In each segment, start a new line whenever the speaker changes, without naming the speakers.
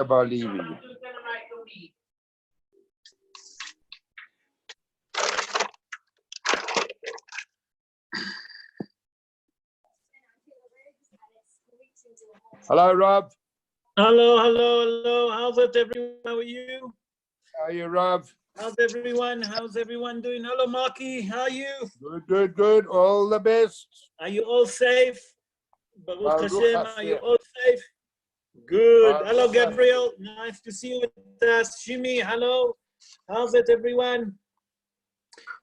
about Levy. Hello, Rob.
Hello. How's it, everyone? How are you?
How are you, Rob?
How's everyone doing? Hello, Marky. How are you?
Good. All the best.
Are you all safe? Baruch Hashem,
Hashem.
are you all safe? Good.
Baruch
Hello,
Hashem.
Gabriel. Nice to see you with us. Shimi, hello. How's it, everyone?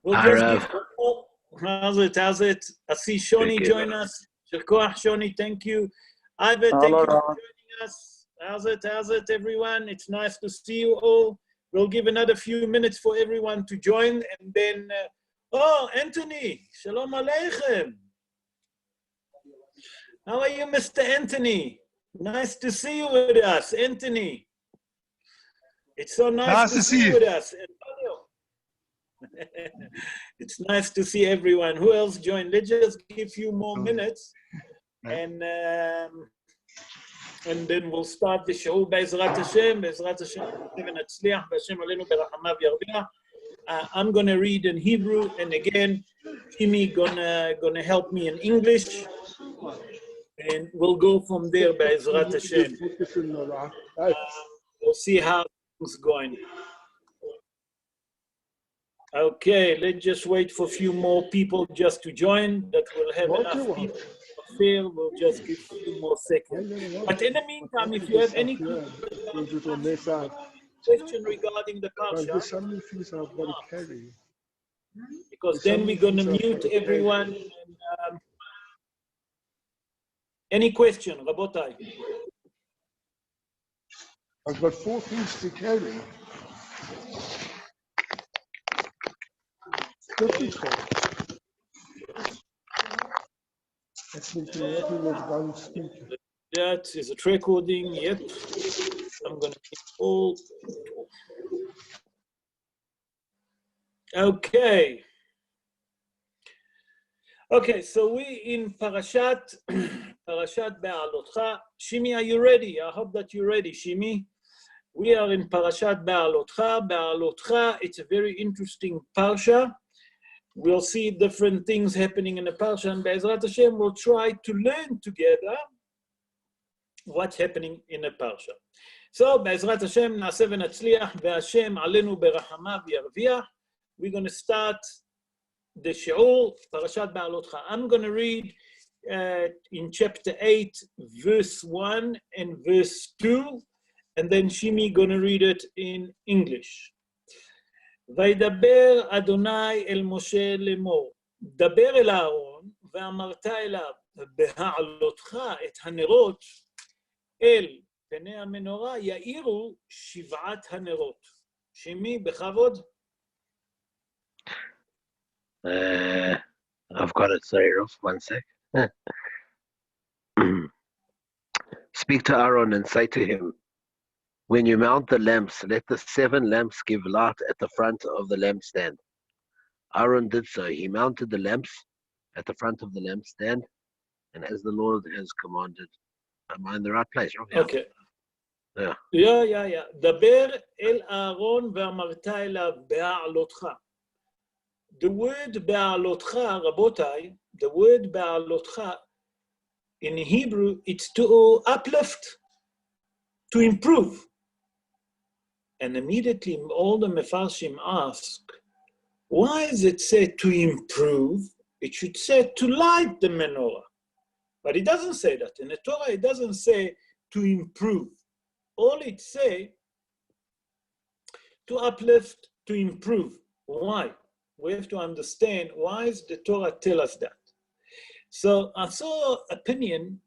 How's it? I see Shoni join us. Shirkoach, Shoni, thank you. Ivan, thank you for joining us. How's it, everyone? It's nice to see you all. We'll give another few minutes for everyone to join, and then, Anthony, Shalom Aleichem. How are you, Mr. Anthony? Nice to see you with us, Anthony. It's so nice to see you with us. It's nice to see everyone. Who else joined? Let's just give a few more minutes, and then we'll start the show. Be'ezrat Hashem, v'nachliach, v'Hashem aleinu berachamav yarbiach. I'm gonna read in Hebrew, and again, Jimmy gonna help me in English, and we'll go from there. Be'ezrat Hashem. We'll see how it's going. Okay, let's just wait for a few more people just to join. That will have enough people. We'll just give a few more seconds. But in the meantime, if you have any question regarding the Parashat, because then we're going to mute everyone. And, any question, Rabotai?
I've got 4 things to carry.
That is a recording, yep. I'm going to keep all. Okay, so we in Parashat Behaalotecha. Shimi, are you ready? I hope that you're ready, Shimi. We are in Parashat Behaalotecha. Behaalotecha, it's a very interesting parsha. We'll see different things happening in the parsha, and Be'ezrat Hashem will try to learn together what's happening in the parsha. So, Be'ezrat Hashem, na'aseh v'natzliach, ve'Hashem aleinu berachamav yarviach. We're going to start the shi'ur, Parashat Behaalotecha. I'm going to read in chapter 8, verse 1 and verse 2, and then Shimi going to read it in English. וידבר אדוני אל משה לאמור, דבר אל אהרון ואמרת אליו, בהעלותך את הנרות אל פני המנורה יאירו 7 הנרות. שמי, בכבוד?
I've got it, sorry, Rolf, 1 sec. Speak to Aaron and say to him, when you mount the lamps, let the 7 lamps give light at the front of the lampstand. Aaron did so. He mounted the lamps at the front of the lampstand, and as the Lord has commanded. Am I in the right place? Right?
Okay.
Yeah.
דבר אל אהרון ואמרת אליו בהעלותך. The word בהעלותך, רבותיי, the word בהעלותך, in Hebrew, it's to uplift, to improve. And immediately all the Mefarshim ask, why is it said to improve? It should say to light the menorah. But it doesn't say that. In the Torah, it doesn't say to improve. All it says, to uplift, to improve. Why? We have to understand why does the Torah tell us that. So I saw opinion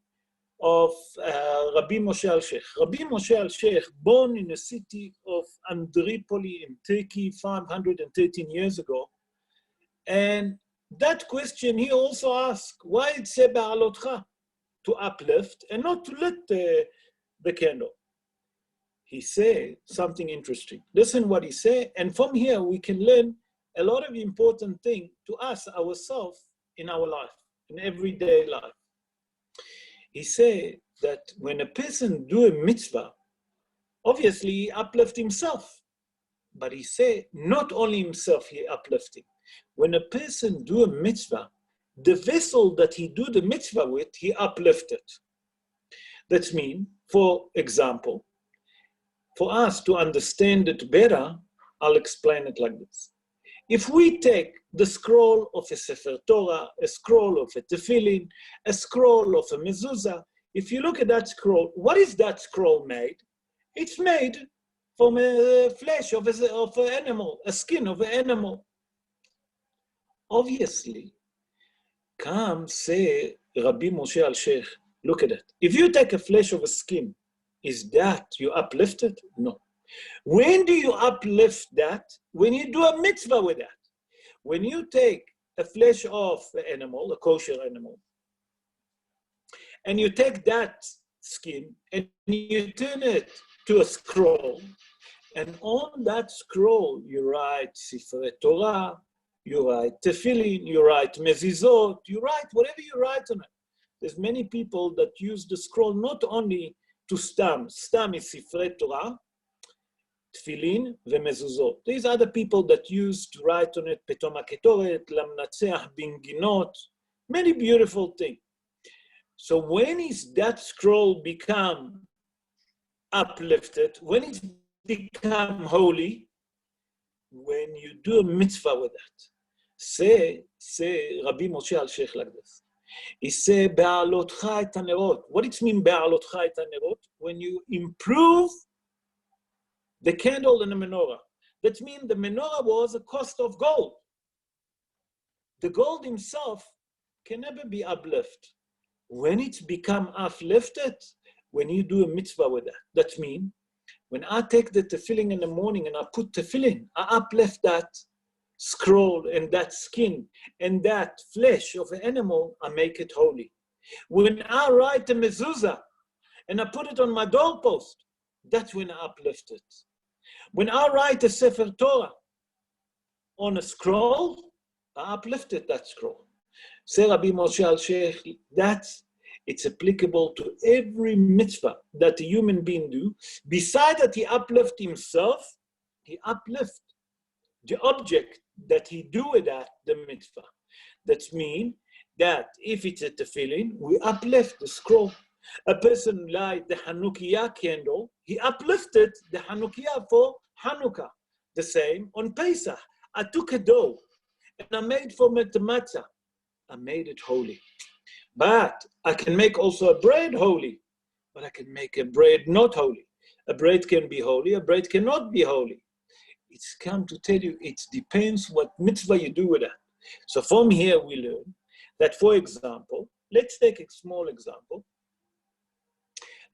of Rabbi Moshe al-Sheikh. Rabbi Moshe al-Sheikh, born in the city of Andripoli in Turkey 513 years ago. And that question he also asked, why it say Behaalotecha, to uplift and not to lit the candle? He said something interesting. Listen what he said, and from here we can learn a lot of important things to us, ourselves, in our life, in everyday life. He said that when a person do a mitzvah, Obviously, he uplift himself. But he said, not only himself he uplifting. When a person do a mitzvah, the vessel that he do the mitzvah with, he uplifted. That means, for example, for us to understand it better, I'll explain it like this. If we take the scroll of a Sefer Torah, a scroll of a tefillin, a scroll of a mezuzah, if you look at that scroll, what is that scroll made? It's made from a flesh of an animal, a skin of an animal. Obviously, come say Rabbi Moshe al-Sheikh, look at it. If you take a flesh of a skin, is that you uplift it? No. When do you uplift that? When you do a mitzvah with that. When you take a flesh of an animal, a kosher animal, and you take that skin and you turn it to a scroll, and on that scroll you write Sifrei Torah, you write tefillin, you write mezizot, you write whatever you write on it. There's many people that use the scroll not only to stam is Sifrei Torah, tefillin ומזוזות. These are the people that used to write on it פתאום הקטורת, למנצח בנגינות, many beautiful things. So when is that scroll become uplifted? When it become holy? When you do a mitzvah with that. Say Rabbi Moshe al-Sheikh like this. He say, Behaalotecha et hanerot. What it mean Behaalotecha et hanerot? When you improve the candle and the menorah. That means the menorah was a cost of gold. The gold himself can never be uplifted. When it's become uplifted, when you do a mitzvah with that. That means, when I take the tefillin in the morning and I put tefillin, I uplift that scroll and that skin and that flesh of an animal, I make it holy. When I write a mezuzah and I put it on my doorpost, that's when I uplift it. When I write a Sefer Torah on a scroll, I uplifted that scroll. Say Rabbi Moshe al-Sheikh, it's applicable to every mitzvah that a human being do. Besides that he uplift himself, he uplift the object that he do with that, the mitzvah. That means that if it's a tefillin, we uplift the scroll. A person light the Hanukkah candle, he uplifted the Hanukkah for Hanukkah. The same on Pesach. I took a dough and I made from it the matzah. I made it holy. But I can make also a bread holy, but I can make a bread not holy. A bread can be holy, a bread cannot be holy. It's come to tell you, it depends what mitzvah you do with that. So from here we learn that, for example, let's take a small example.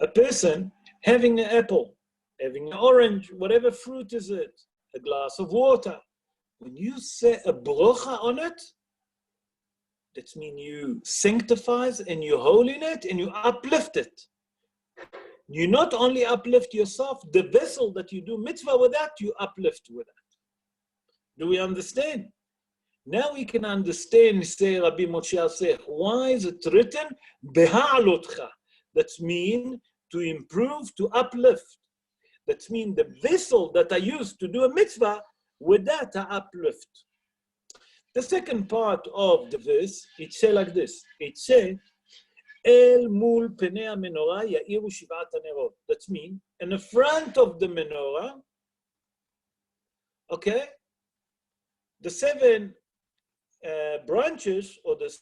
A person having an apple, having an orange, whatever fruit is it, a glass of water. When you say a brocha on it, that means you sanctifies and you holy in it and you uplift it. You not only uplift yourself, the vessel that you do mitzvah with that, you uplift with that. Do we understand? Now we can understand, say Rabbi Moshe al-Sheikh, why is it written Behaalotecha? That means to improve, to uplift. That means the vessel that I use to do a mitzvah, with that I uplift. The second part of the verse, it says like this. It says, El mul penei menorah ya'iru shivat hanerot. That means, in the front of the menorah, okay, the seven branches or the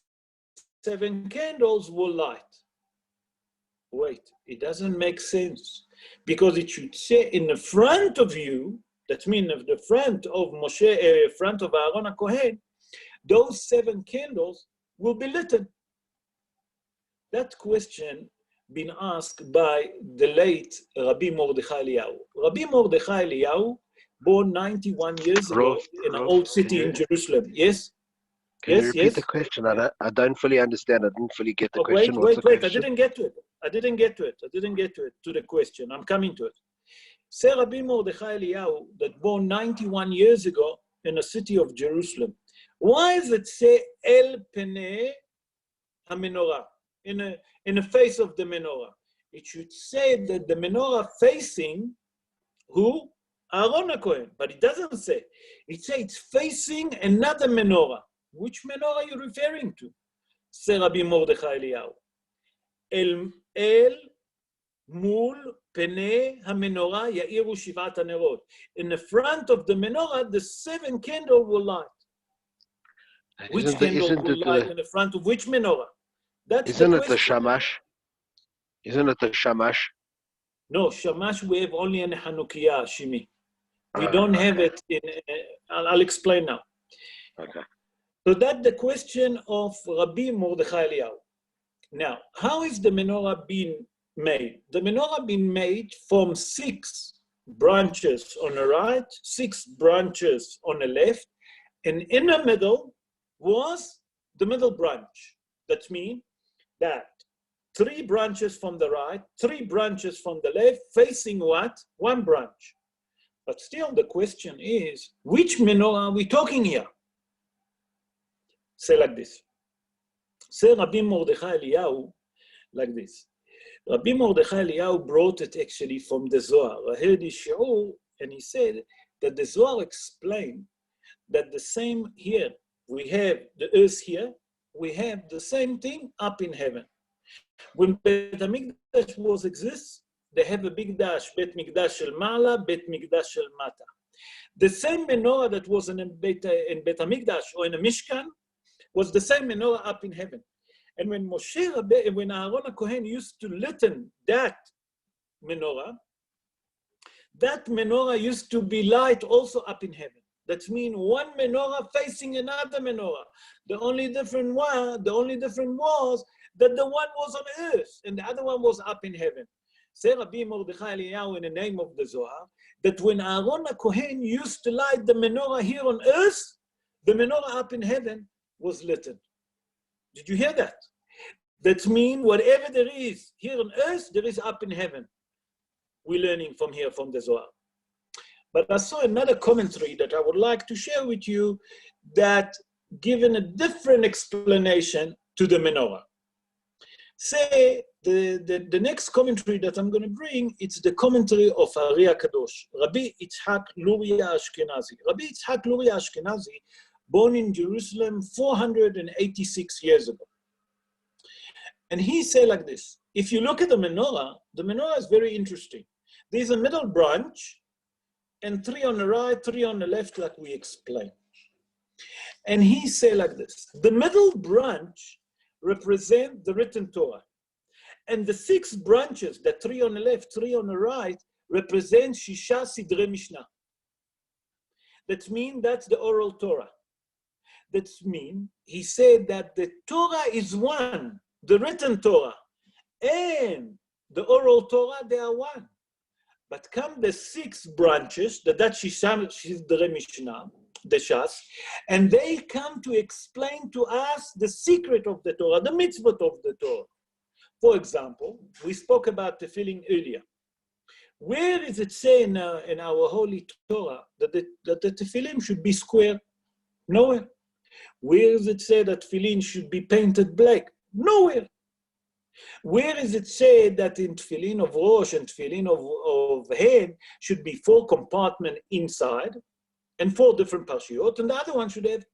seven candles will light. Wait, it doesn't make sense. Because it should say in the front of you, that means the front of Moshe, front of Aaron HaKohen, those seven candles will be lit. That question been asked by the late Rabbi Mordechai Eliyahu. Rabbi Mordechai Eliyahu, born 91 years ago in an old city in Jerusalem. Yes?
Can you repeat the question? I don't fully understand. I didn't fully get the question.
Wait. I didn't get to it. To the question. I'm coming to it. Say Rabbi Mordechai Eliyahu, that born 91 years ago in the city of Jerusalem. Why does it say El Penei HaMenorah? In the face of the menorah. It should say that the menorah facing Who? Aaron HaKohen. But it doesn't say. It says it's facing another menorah. Which menorah are you referring to? Say Rabbi Mordechai Eliyahu. El mul pene hamenorah ya'iru shivat hanerot. In the front of the menorah, the 7 candles will light. Which candle will light in the front of which menorah?
Isn't it the shamash? Isn't it the shamash?
No, shamash we have only in Hanukkah, Shimi. We don't have it in. I'll explain now.
Okay.
So that's the question of Rabbi Mordechai Eliyahu. Now, how is the menorah being made? The menorah being made from 6 branches on the right, 6 branches on the left, and in the middle was the middle branch. That means that 3 branches from the right, 3 branches from the left, facing what? 1 branch. But still the question is, which menorah are we talking here? Say like this. Say Rabbi Mordechai Eliyahu like this. Rabbi Mordechai Eliyahu brought it actually from the Zohar. I heard his shiur, and he said that the Zohar explained that the same here, we have the earth here, we have the same thing up in heaven. When Bet HaMikdash was exists, they have a big dash, Bet Mikdash shel Ma'ala, Bet Mikdash shel Mata. The same menorah that was in Bet HaMikdash or in a Mishkan was the same menorah up in heaven. And when when Aaron HaKohen used to lighten that menorah used to be light also up in heaven. That means 1 menorah facing another menorah. The only difference was that the one was on earth and the other one was up in heaven. Say Rabbi Mordechai Eliyahu in the name of the Zohar, that when Aaron HaKohen used to light the menorah here on earth, the menorah up in heaven was lit. Did you hear that? That means whatever there is here on earth, there is up in heaven. We're learning from here, from the Zohar. But I saw another commentary that I would like to share with you that given a different explanation to the menorah. Say, the next commentary that I'm going to bring, it's the commentary of Ari HaKadosh, Rabbi Yitzhak Luria Ashkenazi. Rabbi Yitzhak Luria Ashkenazi, born in Jerusalem 486 years ago. And he said like this, if you look at the menorah is very interesting. There's a middle branch, and 3 on the right, 3 on the left, like we explained. And he said like this, the middle branch represent the written Torah. And the 6 branches, the 3 on the left, 3 on the right, represent Shisha Sidrei Mishnah. That means that's the oral Torah. That means he said that the Torah is one, the written Torah, and the oral Torah, they are one. But come the 6 branches, that's Shisha Sidrei Mishnah, the Shas, and they come to explain to us the secret of the Torah, the mitzvot of the Torah. For example, we spoke about tefillin earlier. Where does it say in our holy Torah that the tefillin should be square? Nowhere. Where does it say that tefillin should be painted black? Nowhere. Where does it say that in tefillin of Rosh and tefillin of head should be 4 compartments inside and 4 different parshiot, and the other one should have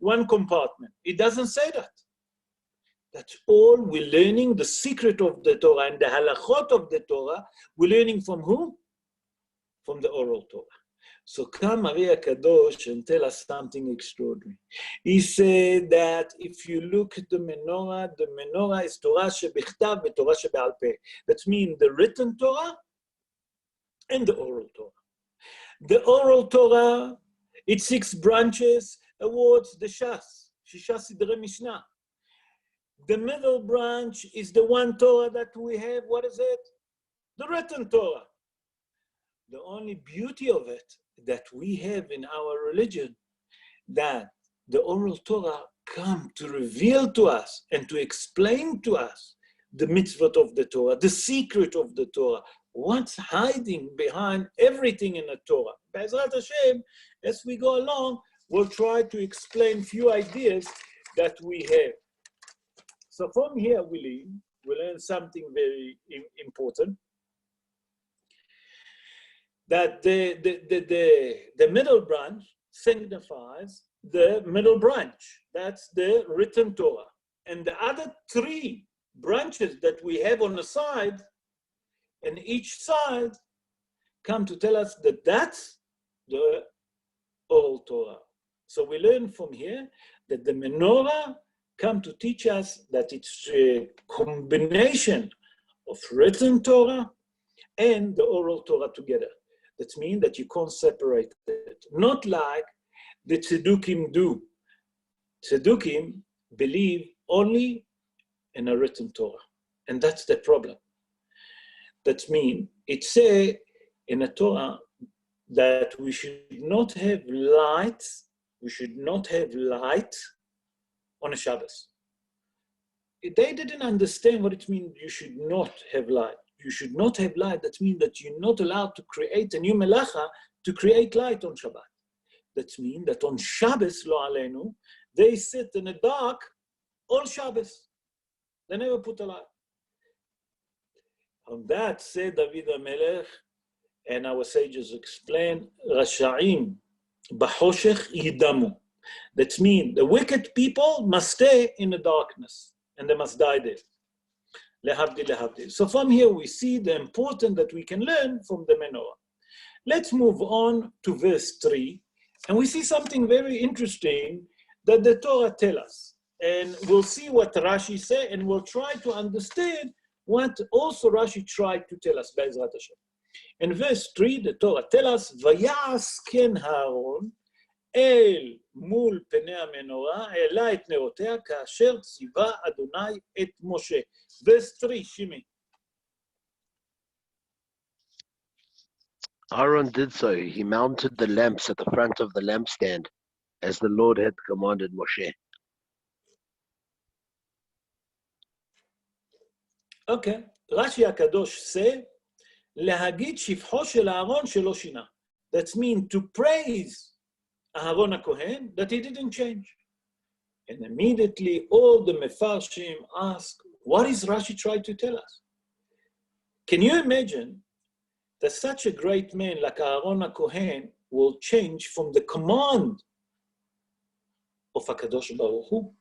one compartment? It doesn't say that. That's all we're learning, the secret of the Torah and the halachot of the Torah. We're learning from who? From the oral Torah. So come Ari HaKadosh and tell us something extraordinary. He said that if you look at the menorah is Torah shebichtav and Torah shebe'al peh. That means the written Torah and the oral Torah. The oral Torah, its 6 branches awards the Shas, Shisha Sidrei Mishnah. The middle branch is the one Torah that we have. What is it? The written Torah. The only beauty of it that we have in our religion, that the oral Torah come to reveal to us and to explain to us the mitzvot of the Torah, the secret of the Torah, what's hiding behind everything in the Torah. Be'ezrat Hashem, as we go along, we'll try to explain few ideas that we have. So from here we learn something very important. that the middle branch signifies the middle branch. That's the written Torah. And the other three branches that we have on the side, and each side come to tell us that that's the oral Torah. So we learn from here that the menorah come to teach us that it's a combination of written Torah and the oral Torah together. That means that you can't separate it. Not like the Tzedukim do. Tzedukim believe only in a written Torah. And that's the problem. That means it says in a Torah that we should not have light, on a Shabbos. They didn't understand what it means you should not have light. You should not have light. That means that you're not allowed to create a new melacha to create light on Shabbat. That means that on Shabbos, lo aleinu, they sit in the dark all Shabbos. They never put a light. On that, said David HaMelech, and our sages explain, Rasha'im b'choshech yidamu. That means the wicked people must stay in the darkness, and they must die there. Lehavdil, lehavdil. So from here we see the importance that we can learn from the menorah. Let's move on to verse 3, and we see something very interesting that the Torah tells us. And we'll see what Rashi said, and we'll try to understand what also Rashi tried to tell us, Be'ezrat Hashem. In verse 3, the Torah tells us, Vayas ken Haaron אל מול פני המנורה, העלה את נרותיה כאשר ציווה אדוני את משה. Verse 3, Shimi.
Aaron did so. He mounted the lamps at the front of the lampstand, as the Lord had commanded Moshe.
Okay. רש"י הקדוש say, להגיד שבחו של אהרון שלא שינה. That means to praise Aaron HaKohen, that he didn't change. And immediately all the Mefarshim ask, what is Rashi trying to tell us? Can you imagine that such a great man like Aaron HaKohen will change from the command of HaKadosh Baruch Hu?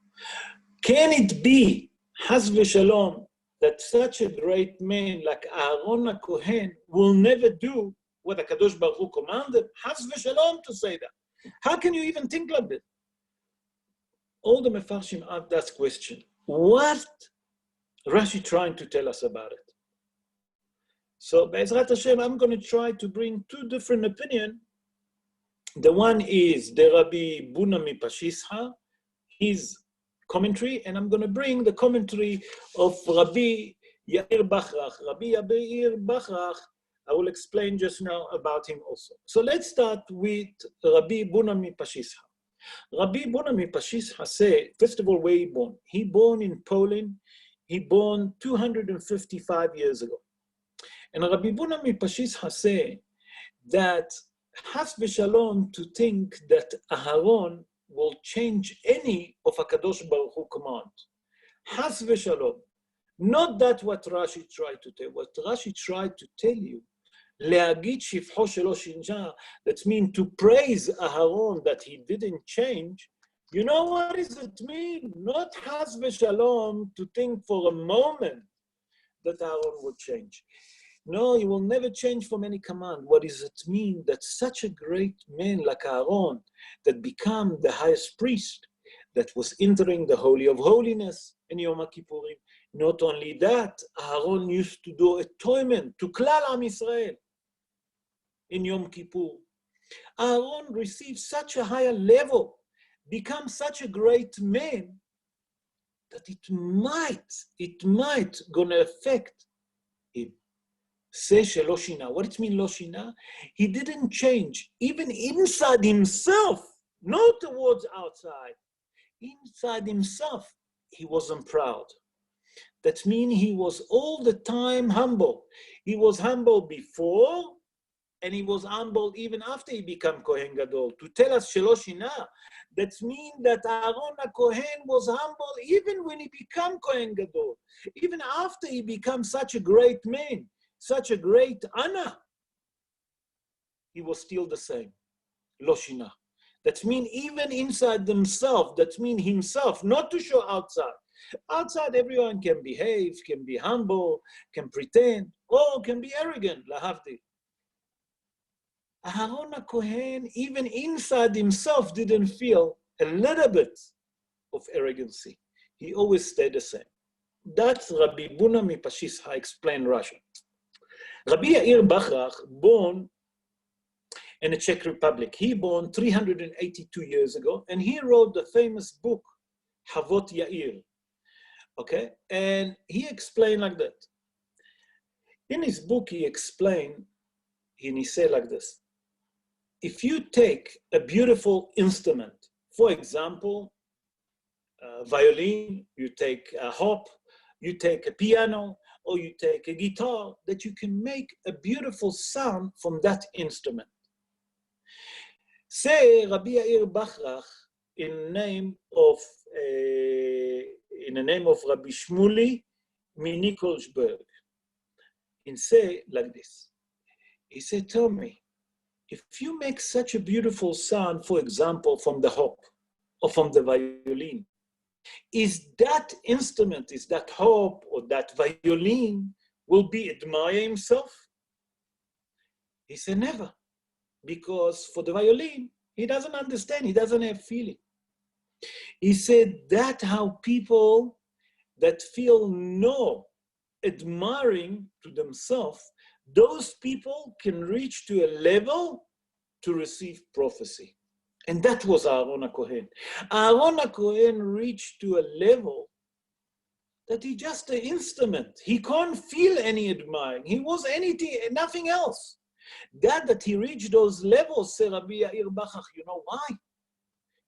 Can it be, Chas v'shalom, that such a great man like Aaron HaKohen will never do what HaKadosh Baruch Hu commanded? Chas v'shalom to say that. How can you even think like that? All the Mefarshim ask that question. What Rashi trying to tell us about it? So, Be'ezrat Hashem, I'm going to try to bring two different opinions. The one is the Rabbi Buna Mipashisha, his commentary, and I'm going to bring the commentary of Rabbi Yair Bachrach. Rabbi Yair Bachrach, I will explain just now about him also. So let's start with Rabbi Buna Mipashisha. Rabbi Buna Mipashisha say, first of all, where he born? He born in Poland. He born 255 years ago. And Rabbi Buna Mipashisha say that Chas v'shalom to think that Aharon will change any of HaKadosh Baruch Hu command. Chas v'shalom. Not that what Rashi tried to tell. What Rashi tried to tell you, להגיד שבחו שלא שינג'ה, that means to praise Aharon that he didn't change. You know what does it mean? Not Chas v'shalom to think for a moment that Aharon will change. No, he will never change from any command. What does it mean that such a great man like Aaron, that become the highest priest, that was entering the Holy of Holiness in Yom Kippurim? Not only that, Aaron used to do atonement to Klal Am Yisrael in Yom Kippur. Aaron received such a higher level, become such a great man, that it might gonna affect him. Say shelo shina. What it mean lo shina? He didn't change, even inside himself, not towards outside. Inside himself, he wasn't proud. That means he was all the time humble. He was humble before, and he was humble even after he became Kohen Gadol. To tell us shelo shina, that means that Aaron HaKohen was humble even when he became Kohen Gadol, even after he became such a great man, such a great honor. he was still the same. Lo shina. That means even inside themselves, that means himself, not to show outside. Outside, everyone can behave, can be humble, can pretend, or can be arrogant, lahavdi. Aharon HaKohen, even inside himself, didn't feel a little bit of arrogancy. He always stayed the same. That's Rabbi Buna Mipashisha explained Russian. Rabbi Yair Bachrach, born in the Czech Republic. He born 382 years ago, and he wrote the famous book, Havot Yair. Okay, and he explained like that. In his book, he explained, and he said like this: if you take a beautiful instrument, for example, a violin, you take a harp, you take a piano, or you take a guitar, that you can make a beautiful sound from that instrument. Say Rabbi Yair Bachrach in the name of Rabbi Shmuli Minikolsburg. He say like this. He said, tell me, if you make such a beautiful sound, for example, from the harp or from the violin, is that instrument, is that harp or that violin will be admire himself? He said, never. Because for the violin, he doesn't understand, he doesn't have feeling. He said that how people that feel no admiring to themselves, those people can reach to a level to receive prophecy. And that was Aharon HaKohen. Aharon HaKohen reached to a level that he just an instrument. He can't feel any admiring. He was anything, nothing else. That he reached those levels, say Rabbi Yair Bachrach, you know why?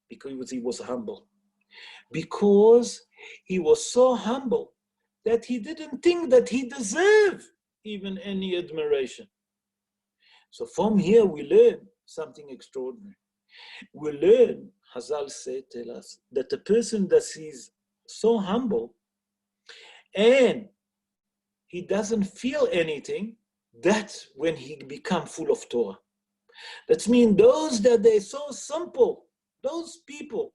Because he was humble. Because he was so humble that he didn't think that he deserved even any admiration. So from here we learn something extraordinary. We learn, Hazal said, tell us, that the person that is so humble and he doesn't feel anything, that's when he become full of Torah. That means those that they're so simple, those people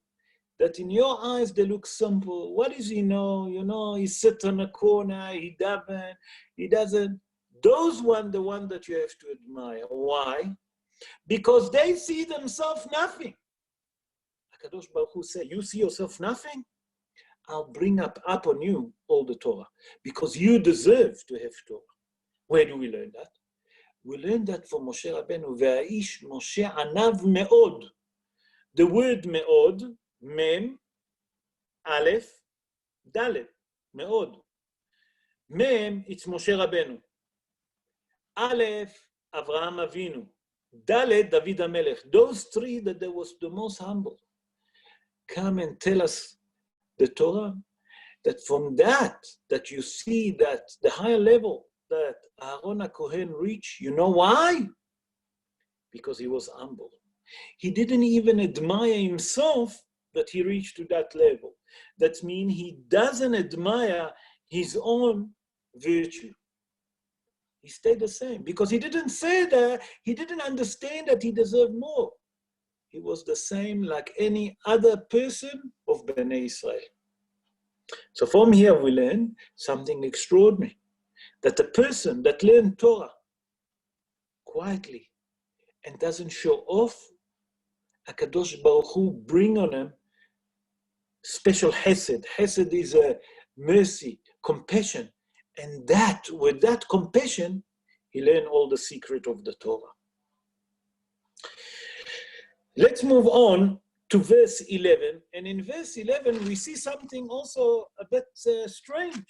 that in your eyes they look simple. What does he know? You know, he sits on a corner, he doesn't. Those the one that you have to admire. Why? Because they see themselves nothing. HaKadosh Baruch Hu said, you see yourself nothing? I'll bring up on you all the Torah. Because you deserve to have Torah. Where do we learn that? We learn that from Moshe Rabbeinu. Ve'aish Moshe anav me'od. The word me'od, mem, aleph, dalet, me'od. Mem, it's Moshe Rabbeinu. Aleph, Avraham Avinu. Dalet, David HaMelech. Those three that they was the most humble. Come and tell us the Torah, that from that you see that the higher level that Aharon HaKohen reached, you know why? Because he was humble. He didn't even admire himself that he reached to that level. That means he doesn't admire his own virtue. He stayed the same because he didn't say that, he didn't understand that he deserved more. He was the same like any other person of Bnei Israel. So from here we learn something extraordinary. That the person that learned Torah quietly and doesn't show off, HaKadosh Baruch Hu bring on him special chesed. Chesed is a mercy, compassion. And that, with that compassion, he learned all the secret of the Torah. Let's move on to verse 11. And in verse 11, we see something also a bit strange.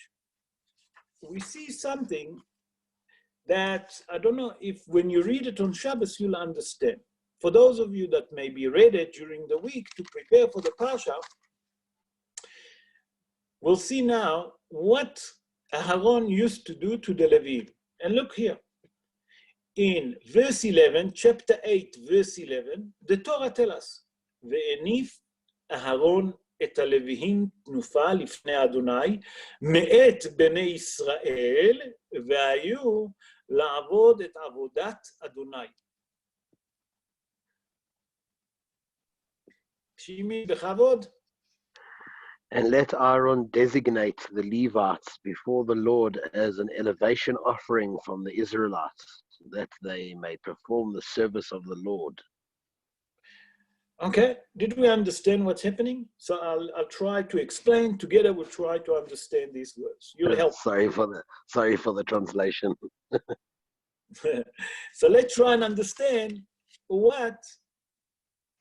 We see something that, I don't know if when you read it on Shabbos, you'll understand. For those of you that maybe read it during the week to prepare for the Parsha, we'll see now what Aharon used to do to the Levy. And look here. In verse 11, chapter 8, verse 11, the Torah tells us, "Ve'enif Aharon et הלוויים תנופה לפני אדוני, מאת בני ישראל, והיו לעבוד את עבודת אדוני." Shimi bechavod.
And let Aaron designate the Levites before the Lord as an elevation offering from the Israelites, that they may perform the service of the Lord.
Okay, did we understand what's happening? So I'll try to explain. Together we'll try to understand these words. You'll help.
Sorry for the translation.
So let's try and understand what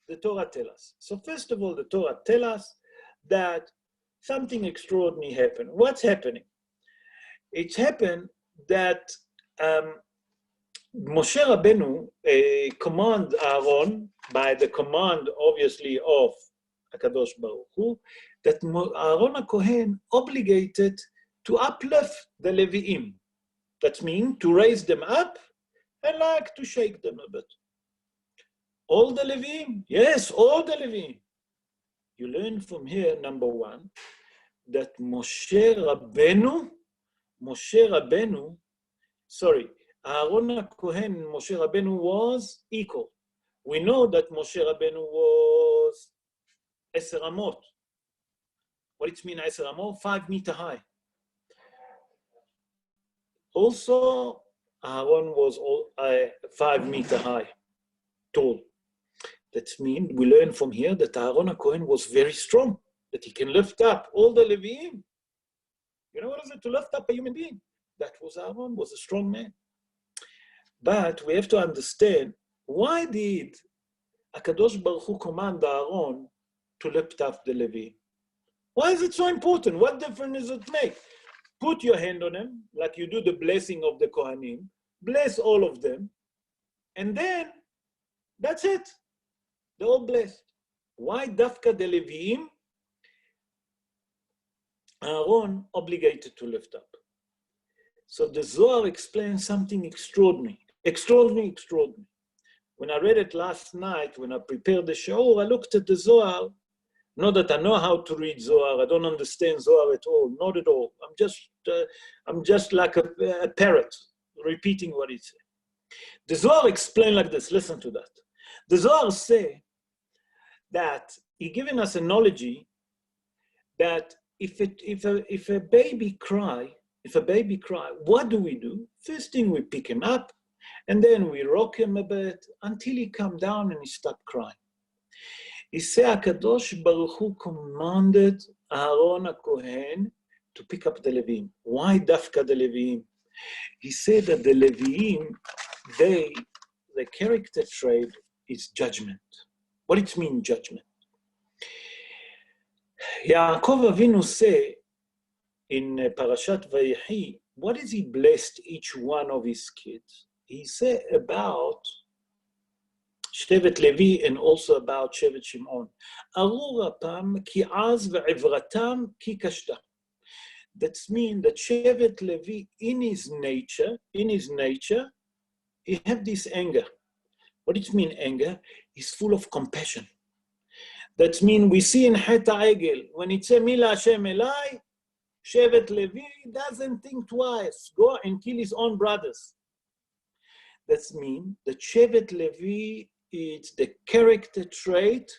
the Torah tells us. So first of all, the Torah tells us that something extraordinary happened. What's happening? It's happened that Moshe Rabbeinu command Aaron, by the command, obviously, of HaKadosh Baruch Hu, that Aaron HaKohen obligated to uplift the Leviim. That means to raise them up and like to shake them a bit. All the Leviim? Yes, all the Leviim. You learn from here, number one, that Moshe Rabbeinu, Aaron HaKohen and Moshe Rabbeinu was equal. We know that Moshe Rabbeinu was 10 amot. What it means 10 amot? 5 meters high. Also, Aaron was 5 meters high, tall. That means we learn from here that Aaron HaKohen was very strong, that he can lift up all the Leviim. You know what is it to lift up a human being? That was Aaron, was a strong man. But we have to understand, why did HaKadosh Baruch Hu command Aaron to lift up the Leviim? Why is it so important? What difference does it make? Put your hand on them, like you do the blessing of the Kohanim, bless all of them, and then that's it. They're all blessed. Why Dafka the Leviim? Aaron obligated to lift up. So the Zohar explains something extraordinary. Extraordinary. When I read it last night, when I prepared the show, I looked at the Zohar. Not that I know how to read Zohar. I don't understand Zohar at all. Not at all. I'm just like a parrot repeating what it says. The Zohar explains like this. Listen to that. The Zohar say that he giving us an analogy that if a baby cry, what do? First thing, we pick him up, and then we rock him a bit until he come down and he stop crying. He said, HaKadosh Baruch Hu commanded Aaron HaKohen to pick up the Leviim. Why Dafka the Leviim? He said that the Leviim, the character trait is judgment. What it mean, judgment? Yaakov Avinu say in Parashat Vayechi, what is he blessed each one of his kids? He said about Shevet Levi and also about Shevet Shimon. Arur apam ki az ve'ivratam ki kashta. That means that Shevet Levi, in his nature, he have this anger. What it mean, anger? He's full of compassion. That means we see in Het HaEgel, when it says Mila Hashem Elai, Shevet Levi doesn't think twice, go and kill his own brothers. That means that Shevet Levi is the character trait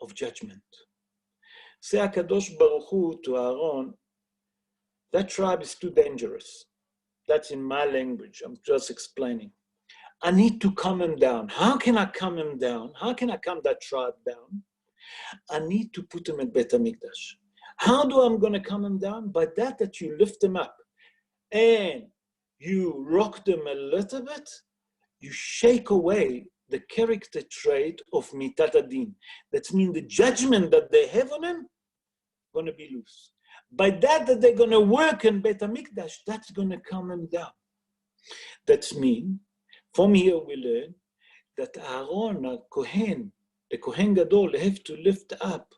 of judgment. Say HaKadosh Baruch Hu to Aaron, that tribe is too dangerous. That's in my language, I'm just explaining. I need to calm him down. How can I calm him down? How can I calm that tribe down? I need to put him in Beit HaMikdash. How do I'm going to calm him down? By that you lift him up and you rock them a little bit, you shake away the character trait of Mitat Adin. That means the judgment that they have on him going to be loose. By that they're going to work in Beit HaMikdash, that's going to calm him down. That means, from here we learn that Aaron, the Kohen Gadol, have to lift up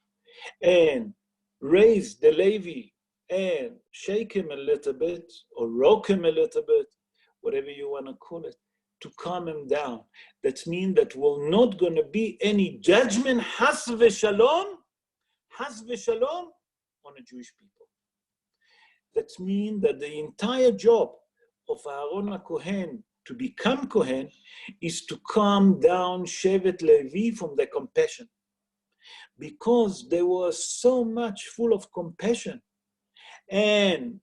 and raise the Levy and shake him a little bit or rock him a little bit, whatever you want to call it, to calm him down. That means that will not going to be any judgment, has v'shalom, on a Jewish people. That means that the entire job of Aaron HaKohen to become Kohen is to calm down Shevet Levi from the compassion. because they were so much full of compassion. And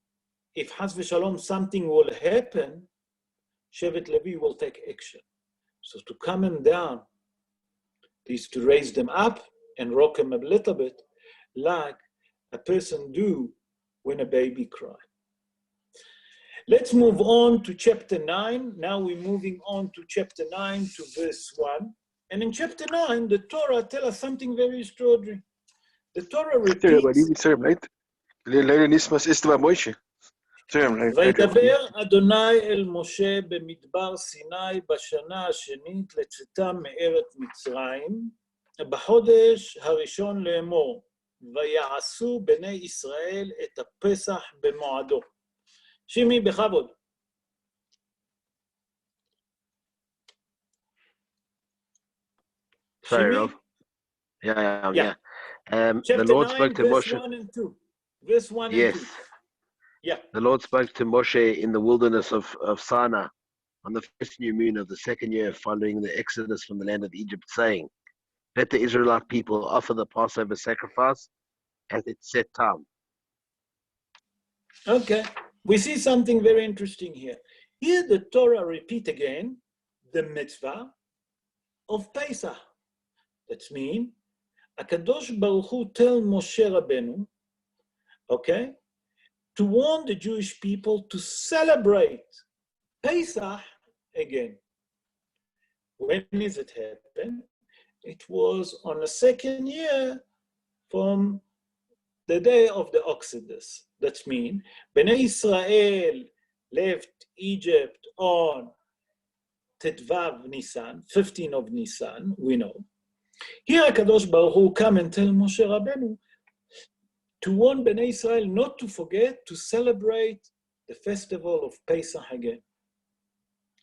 if Chas v'Shalom something will happen, Shevet Levy will take action. So to calm them down is to raise them up and rock them a little bit, like a person do when a baby cries. Let's move on to chapter 9. Now we're moving on to chapter 9 to verse 1. And in chapter 9, the Torah tells us something very extraordinary. The Torah repeats, וידבר אדוני אל משה במדבר סיני בשנה השנית לצאתם מארץ מצרים, בחודש הראשון לאמור, ויעשו בני ישראל את הפסח במועדו. שימי, בכבוד.
Sorry, Rav. Yeah.
Chapter
The Lord
9,
spoke to
verse
Moshe.
1 and 2. Verse 1
Yes.
and 2. Yeah.
The Lord spoke to Moshe in the wilderness of Sinai on the first new moon of the second year following the exodus from the land of Egypt, saying, let the Israelite people offer the Passover sacrifice at its set time.
Okay. We see something very interesting here. Here the Torah repeat again the mitzvah of Pesach. That means, HaKadosh Baruch Hu tell Moshe Rabbeinu, okay, to warn the Jewish people to celebrate Pesach again. When is it happen? It was on the second year from the day of the Exodus. That means, Bnei Israel left Egypt on Tetvav Nisan, 15 of Nisan, we know. Here HaKadosh Baruch Hu come and tell Moshe Rabbeinu to warn Bnei Israel not to forget to celebrate the festival of Pesach again.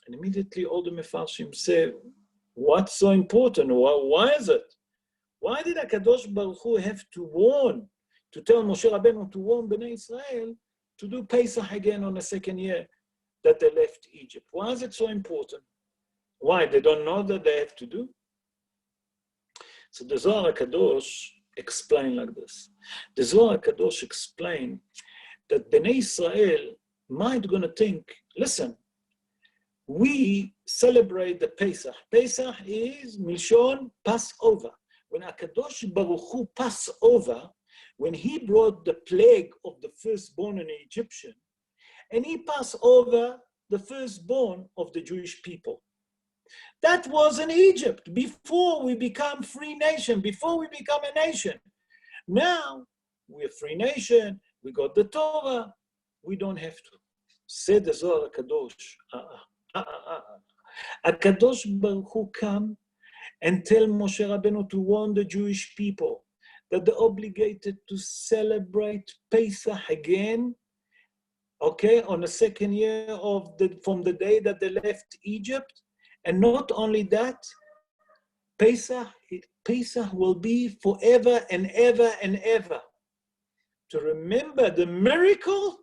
And immediately all the Mefarshim say, what's so important? Why is it? Why did HaKadosh Baruch Hu have to warn, to tell Moshe Rabbeinu to warn Bnei Israel to do Pesach again on the second year that they left Egypt? Why is it so important? Why? They don't know that they have to do? So the Zohar HaKadosh explain like this. The Zohar HaKadosh explain that Bnei Israel might gonna think, listen, we celebrate the Pesach. Pesach is Mishon Passover. When HaKadosh Baruch Hu passed over, when he brought the plague of the firstborn in the Egyptian, and he passed over the firstborn of the Jewish people. That was in Egypt, before we become free nation, before we become a nation. Now, we're a free nation, we got the Torah, we don't have to. Said the Zohar HaKadosh, HaKadosh Baruch Hu come and tell Moshe Rabbeinu to warn the Jewish people that they're obligated to celebrate Pesach again, okay, on the second year from the day that they left Egypt. And not only that, Pesach will be forever and ever and ever. To remember the miracle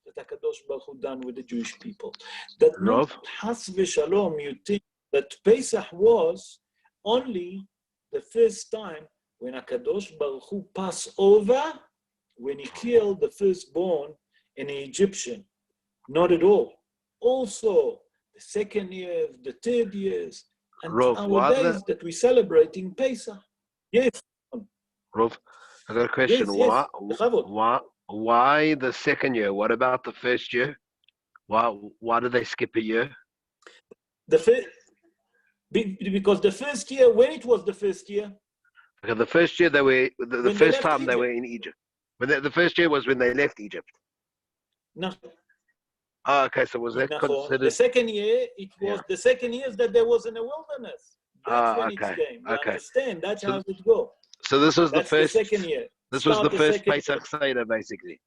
that HaKadosh Baruch Hu done with the Jewish people. That not Chas v'Shalom, you think that Pesach was only the first time when HaKadosh Baruch Hu passed over, when he killed the firstborn in the Egyptian. Not at all. Also, the second year, the third years, and our days that we're celebrating Pesach. Yes.
Rav, I got a question.
Yes.
Why the second year? What about the first year? Why did they skip a year?
Because the first year, when it was the first year?
Because the first year they were the first time they were in Egypt. The first year was when they left Egypt.
No.
Oh, okay, so was that considered?
The second year, it was the second year that there was in the wilderness. That's when it came. You understand? That's how it goes.
So this was
the second year.
This was the first Pesach Seder, basically.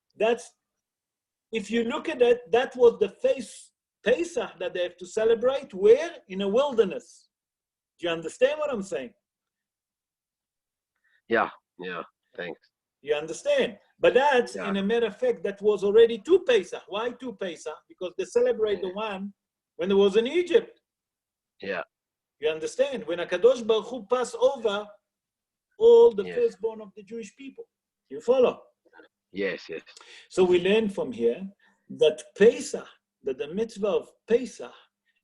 If you look at it, that was the first Pesach that they have to celebrate. Where? In a wilderness. Do you understand what I'm saying?
Yeah, thanks.
You understand? But that's, in a matter of fact, that was already 2 Pesach. Why 2 Pesach? Because they celebrate the one when it was in Egypt.
Yeah.
You understand? When HaKadosh Baruch Hu passed over, all the
Yes.
firstborn of the Jewish people. You follow?
Yes, yes.
So we learn from here that Pesach, that the mitzvah of Pesach,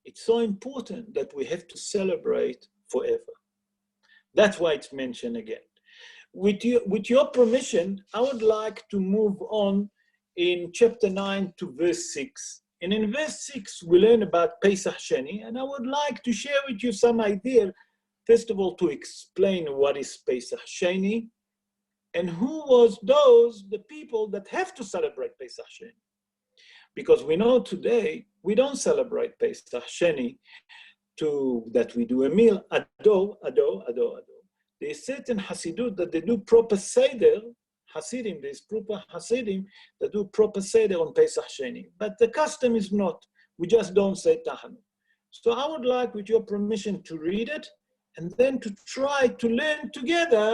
it's so important that we have to celebrate forever. That's why it's mentioned again. With your permission, I would like to move on in chapter 9 to verse 6. And in verse 6, we learn about Pesach Sheni, and I would like to share with you some idea, first of all, to explain what is Pesach Sheni, and who was the people that have to celebrate Pesach Sheni. Because we know today, we don't celebrate Pesach Sheni that we do a meal, ado. There's certain Hasidut that they do proper Seder, Hasidim, there's proper Hasidim that do proper Seder on Pesach Sheni. But the custom is not. We just don't say Tahanut. So I would like, with your permission, to read it and then to try to learn together.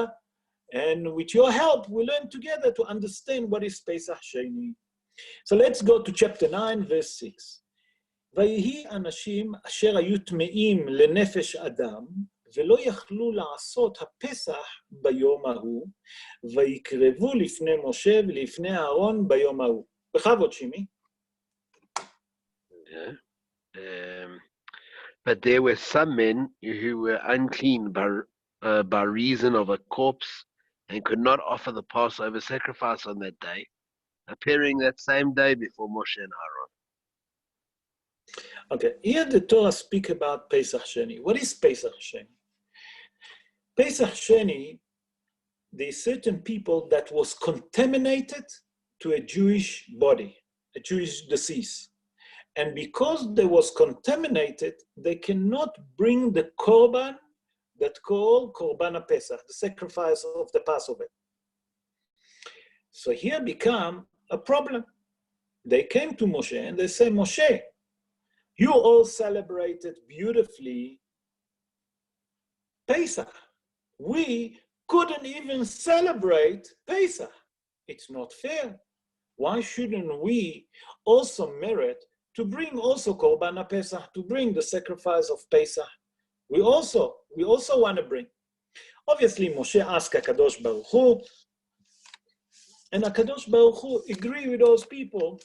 And with your help, we learn together to understand what is Pesach Sheni. So let's go to chapter 9, verse 6. ויהי אנשים אשר היו טמאים לנפש אדם, ולא יכלו לעשות הפסח ביום ההוא, ויקרבו לפני משה ולפני אהרון ביום ההוא. בכבוד, שימי.
But there were some men who were unclean by reason of a corpse and could not offer the Passover sacrifice on that day, appearing that same day before Moshe and Aaron.
Okay, here the Torah speak about Pesach Sheni. What is Pesach Sheni? Pesach Sheni, there are certain people that was contaminated to a Jewish body, a Jewish deceased. And because they was contaminated, they cannot bring the korban that called Korban Pesach, the sacrifice of the Passover. So here become a problem. They came to Moshe and they say, Moshe, you all celebrated beautifully Pesach. We couldn't even celebrate Pesach. It's not fair. Why shouldn't we also merit to bring also Korban Pesach, to bring the sacrifice of Pesach? We also want to bring. Obviously, Moshe asked HaKadosh Baruch Hu, and HaKadosh Baruch Hu agreed with those people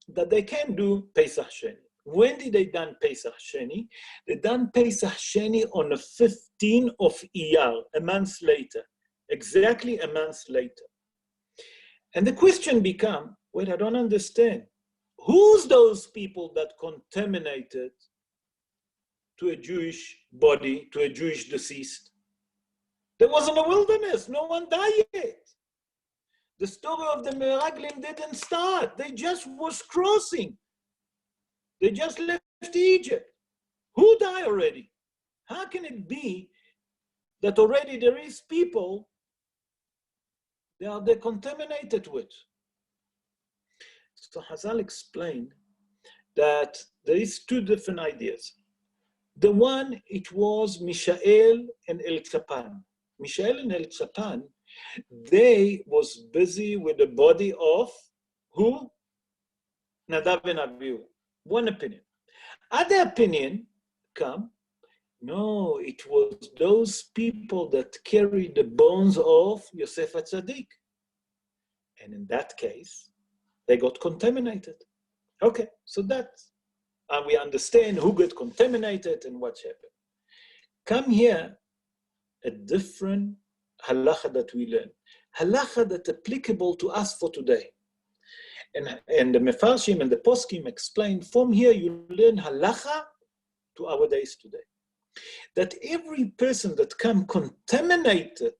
that they can do Pesach Sheni. When did they done Pesach Sheni? They done Pesach Sheni on the 15th of Iyar, a month later, exactly a month later. And the question become, wait, I don't understand. Who's those people that contaminated to a Jewish body, to a Jewish deceased? There was in the wilderness, no one died yet. The story of the Meraglim didn't start. They just was crossing. They just left Egypt. Who died already? How can it be that already there is people they're contaminated with? So Hazal explained that there is two different ideas. The one, it was Mishael and El-Chapan. Mishael and El-Chapan, they was busy with the body of who? Nadav and Abihu. One opinion. Other opinion come, no, it was those people that carried the bones of Yosef HaTzadik. And in that case, they got contaminated. Okay, so that's, and we understand who got contaminated and what happened. Come here, a different halacha that we learn. Halacha that's applicable to us for today. And the Mefarshim and the Poskim explain, from here you learn halacha to our days today. That every person that come contaminated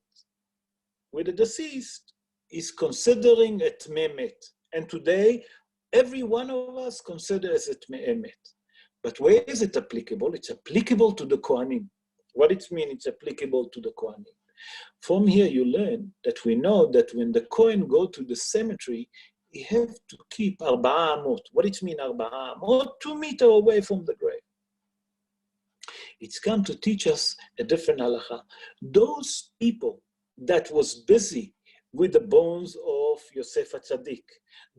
with a deceased is considering a tmei met. And today, every one of us considers it tmei met. But where is it applicable? It's applicable to the Kohanim. What it means it's applicable to the Kohanim? From here you learn that we know that when the Kohen go to the cemetery, he have to keep 4 amot. What it mean 4 amot? 2 meters away from the grave. It's come to teach us a different halacha. Those people that was busy with the bones of Yosef HaTzadik,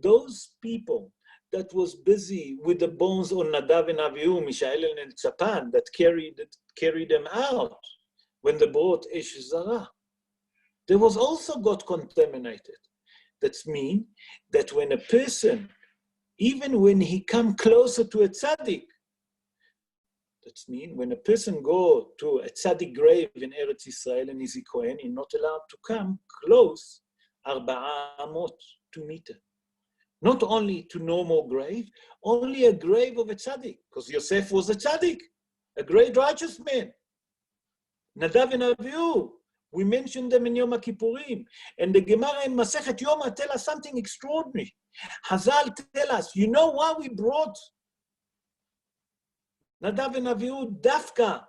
those people that was busy with the bones of Nadav and Avihu, Mishael and El-Chapan, that carried them out when they brought Esh Zara. there was also got contaminated. That means that when a person, even when he come closer to a tzaddik, that means when a person go to a tzaddik grave in Eretz Israel and is a Kohen, he's not allowed to come close 4 amot, 2 meters. Not only to normal grave, only a grave of a tzaddik, because Yosef was a tzaddik, a great righteous man. Nadav and Avihu, we mentioned them in Yom Kippurim, and the Gemara in Masechet Yoma tell us something extraordinary. Hazal tell us, you know why we brought Nadav and Avihu dafka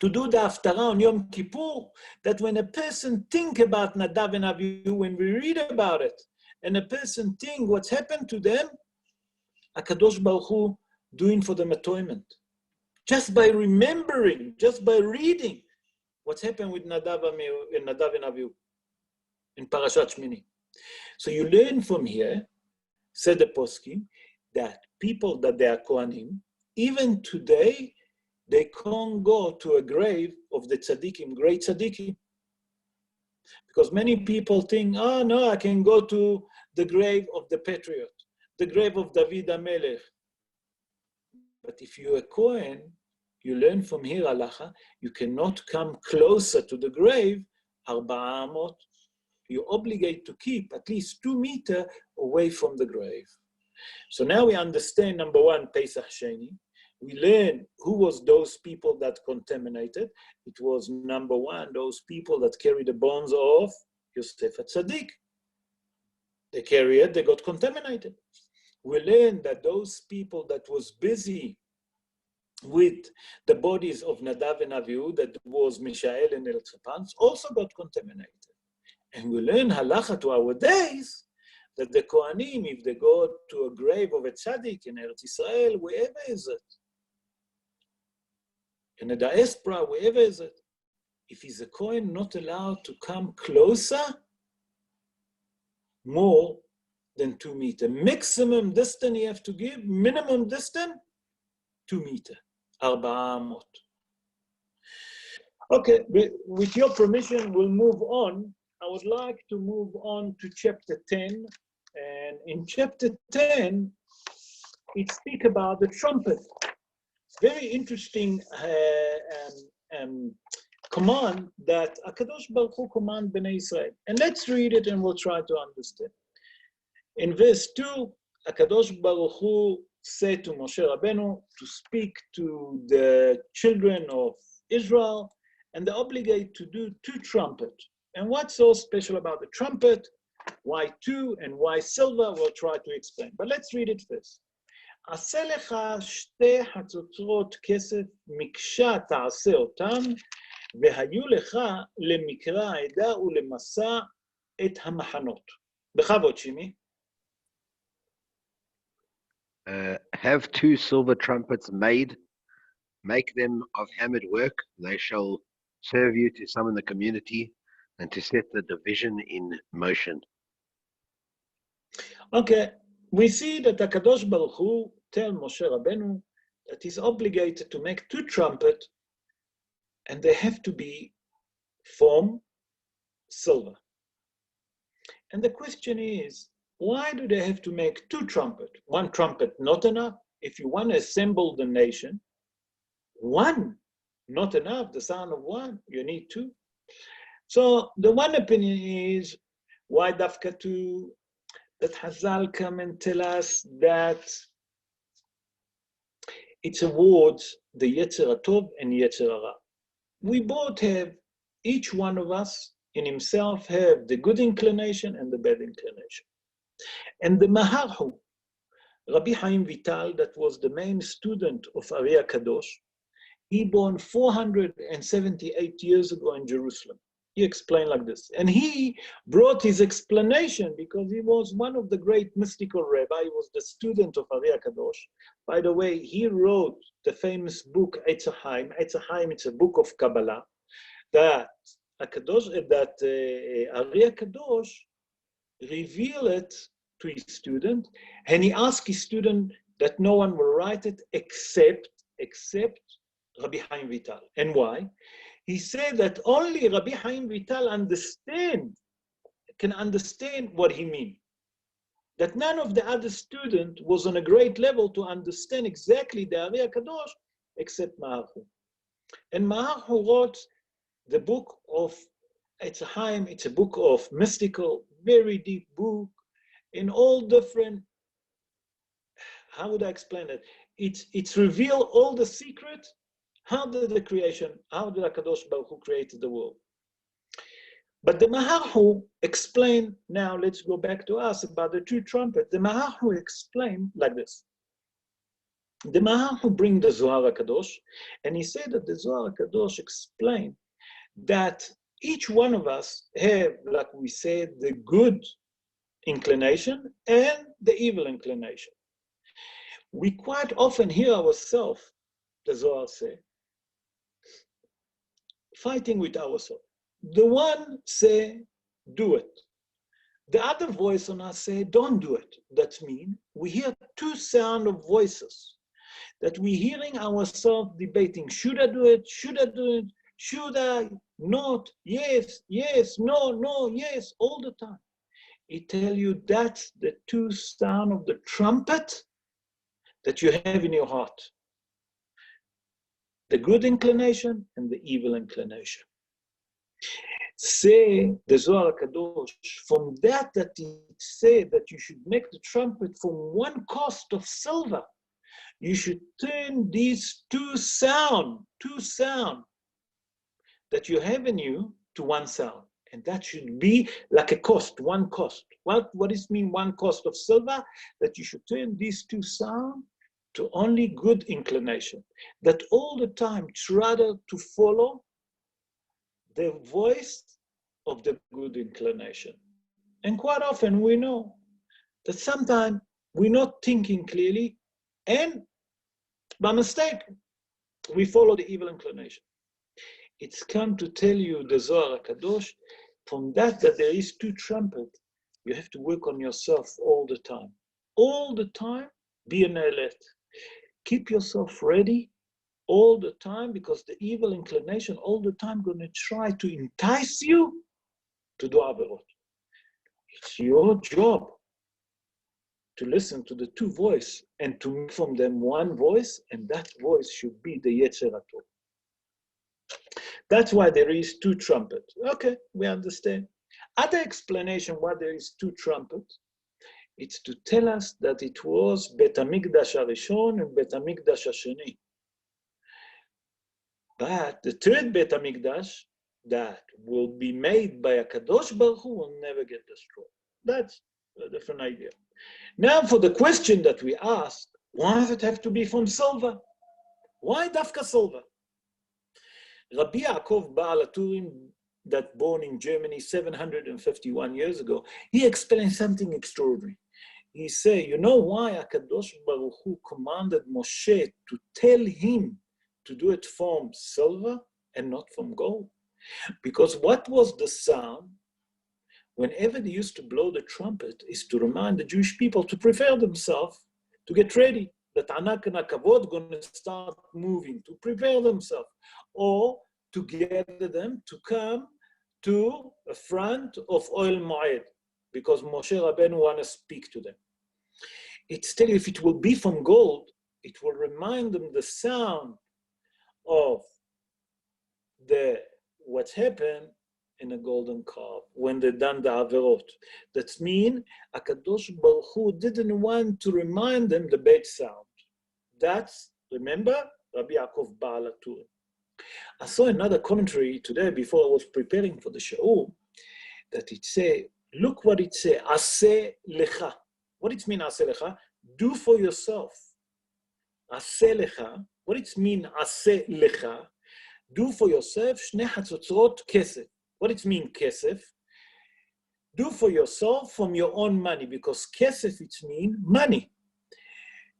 to do the Haftarah on Yom Kippur? That when a person think about Nadav and Avihu, when we read about it, and a person think what's happened to them, HaKadosh Baruch Hu doing for them atonement. Just by remembering, just by reading what's happened with Nadav and Avihu in Parashat Shmini. So you learn from here, said the poskim, that people that they are Kohanim, even today, they can't go to a grave of the tzaddikim, great tzaddikim. Because many people think, oh no, I can go to the grave of the patriot, the grave of David HaMelech. But if you're a Kohen, you learn from here, halacha, you cannot come closer to the grave, 4 amot. You're obligated to keep at least 2 meters away from the grave. So now we understand, number one, Pesach Sheni. We learn who was those people that contaminated. It was, number one, those people that carry the bones of Yosef HaTzadik. They carry it, they got contaminated. We learn that those people that was busy with the bodies of Nadav and Avihu, that was Mishael and Eltzaphan, also got contaminated. And we learn halacha to our days, that the Kohanim, if they go to a grave of a tzaddik in Eretz Israel, wherever is it, in the diaspora, wherever is it, if he's a Kohen, not allowed to come closer more than 2 meters. Maximum distance you have to give, minimum distance, 2 meters, 4 amot. Okay, with your permission, we'll move on. I would like to move on to chapter 10. And in chapter 10, it speaks about the trumpet. Very interesting command that HaKadosh Baruch Hu command Bnei Israel. And let's read it and we'll try to understand. In verse 2, HaKadosh Baruch Hu said to Moshe Rabbeinu to speak to the children of Israel, and they're obligated to do 2 trumpets. And what's so special about the trumpet? Why 2 and why silver? We'll try to explain. But let's read it first. עשה לך 2 חצוצרות כסף, מקשה תעשה אותם, והיו לך למקרא העדה ולמסע את המחנות. בכבוד, שימי.
Have 2 silver trumpets made, make them of hammered work. They shall serve you to summon the community and to set the division in motion.
Okay, we see that HaKadosh Baruch Hu tell Moshe Rabbeinu that he's obligated to make 2 trumpets, and they have to be from silver. And the question is, why do they have to make 2 trumpets? 1 trumpet not enough? If you want to assemble the nation, 1 not enough, the sound of 1, you need 2. So the one opinion is, why dafka 2? That Hazal come and tell us that it's awards the Yetzer HaTov and Yetzer Hara. We both have, each one of us in himself have the good inclination and the bad inclination. And the Maharhu, Rabbi Chaim Vital, that was the main student of Ari HaKadosh, he born 478 years ago in Jerusalem. He explained like this. And he brought his explanation because he was one of the great mystical rabbi. He was the student of Ari HaKadosh. By the way, he wrote the famous book, Eitz HaChaim. Eitz HaChaim, it's a book of Kabbalah that Ari HaKadosh revealed it to his student, and he asked his student that no one will write it except Rabbi Chaim Vital. And why? He said that only Rabbi Chaim Vital can understand what he means. That none of the other students was on a great level to understand exactly the Ari HaKadosh except Maharhu. And Maharhu wrote the book of Eitz Chaim. It's a book of mystical, very deep book in all different, how would I explain it? It's reveal all the secret. How did the HaKadosh Baruch Hu created the world? But the Maharhu explained, now let's go back to us about the two trumpets. The Maharhu explained like this. The Maharhu bring the Zohar HaKadosh, and he said that the Zohar HaKadosh explained that each one of us have, like we said, the good inclination and the evil inclination. We quite often hear ourselves, the Zohar say, fighting with ourselves. The one say, do it. The other voice on us say, don't do it. That means we hear two sound of voices that we're hearing ourselves debating. Should I do it? Should I do it? Should I? Not. Yes, yes, no, no, yes, all the time. It tell you that's the two sound of the trumpet that you have in your heart. The good inclination and the evil inclination. Say the Zohar HaKadosh, from that it said that you should make the trumpet from one cost of silver. You should turn these two sound that you have in you to one sound. And that should be like a cost, one cost. What does it mean, one cost of silver? That you should turn these two sound to only good inclination. That all the time try to follow the voice of the good inclination. And quite often we know that sometimes we're not thinking clearly, and by mistake, we follow the evil inclination. It's come to tell you, the Zohar HaKadosh, from that there is two trumpets. You have to work on yourself all the time. All the time, be an alert. Keep yourself ready all the time, because the evil inclination all the time going to try to entice you to do averot. It's your job to listen to the two voices and to make from them one voice, and that voice should be the Yetzer Hatov. That's why there is two trumpets. Okay, we understand. Other explanation why there is two trumpets, it's to tell us that it was Bet HaMikdash HaRishon and Bet HaMikdash HaSheni. But the third Bet HaMikdash that will be made by HaKadosh Baruch Hu will never get destroyed. That's a different idea. Now for the question that we ask, why does it have to be from silver? Why dafka silver? Rabbi Yaakov Behaalotecha, that born in Germany 751 years ago, he explained something extraordinary. He said, you know why HaKadosh Baruch Hu commanded Moshe to tell him to do it from silver and not from gold? Because what was the sound? Whenever they used to blow the trumpet, is to remind the Jewish people to prepare themselves, to get ready. That Anak and Akavod going to start moving, to prepare themselves, or to gather them to come to a front of Oil Moed, because Moshe Rabbeinu want to speak to them. It's telling you, if it will be from gold, it will remind them the sound of what's happened in a golden calf when they done the averot. That means HaKadosh Baruch Hu didn't want to remind them the bad sound. That's, remember, Rabbi Yaakov Behaalotecha. I saw another commentary today before I was preparing for the show, that it say, look what it say, Aseh lecha. What it mean, Aseh lecha? Do for yourself. Aseh lecha. What it mean, Aseh lecha? Do for yourself, Shnei Hatzotzrot kesef. What it mean, kesef? Do for yourself from your own money, because kesef it mean money.